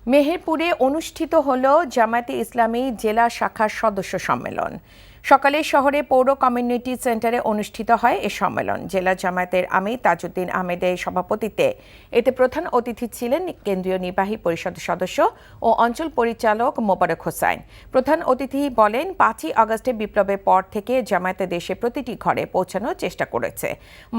মেহেরপুরে অনুষ্ঠিত হল জামায়াতে ইসলামী জেলা শাখার সদস্য সম্মেলন। সকালে শহরে পৌর কমিউনিটি সেন্টারে অনুষ্ঠিত হয় এ সম্মেলন। জেলা জামায়াতের আমির তাজউদ্দিন আহমেদের সভাপতিত্বে এতে প্রধান অতিথি ছিলেন কেন্দ্রীয় নির্বাহী পরিষদ সদস্য ও অঞ্চল পরিচালক মোবারক হোসাইন। প্রধান অতিথি বলেন, 5ই আগস্টে বিপ্লবের পর থেকে জামায়াতে দেশে প্রতিটি ঘরে পৌঁছানোর চেষ্টা করেছে,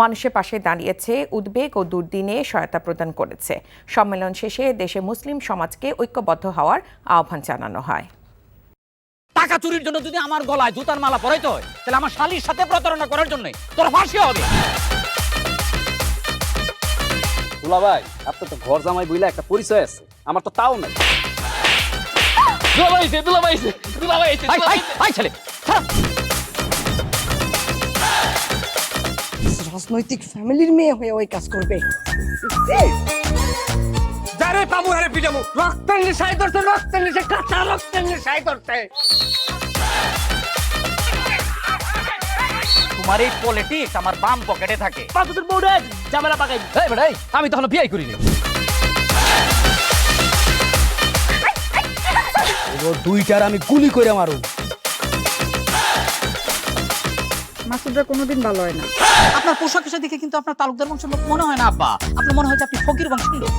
মানুষের পাশে দাঁড়িয়েছে, উদ্বেগ ও দুর্দিনে সহায়তা প্রদান করেছে। সম্মেলন শেষে দেশে মুসলিম সমাজকে ঐক্যবদ্ধ হওয়ার আহ্বান জানানো হয়। টাকা চুরির জন্য যদি আমার গলায় জুতার মালা পরাইতে হয়, তাহলে আমার শালীর সাথে প্রতারণা করার জন্য তোর ফাঁসি হবে। দুলা ভাই, আপনার তো ঘর জামাই বইলা একটা পরিচয় আছে, আমার তো তাও নাই। ছেলে রাজনৈতিক ফ্যামিলির মেয়ে হয়ে ওই কাজ করবে। যারে পাবো হারে পিটাবো, রক্তের নেশায় ধরছে, রক্তের নেশায়, কাঁচা রক্তের নেশায় ধরছে। তোমার এই পলিটিক্স আমার বাম পকেটে থাকে। তোদের বউরে ঝামেলা পাকাই। এই বেটাই, আমি তখন বিয়ে করিনি। দুইটার আমি গুলি করে মারু। মাসুদরা কোনোদিন ভালো হয় না। আপনার পোশাক আশাক দেখে কিন্তু আপনার তালুকদার বংশের লোক মনে হয় না আব্বা, আপনার মনে হয় যে আপনি ফকির বংশের লোক।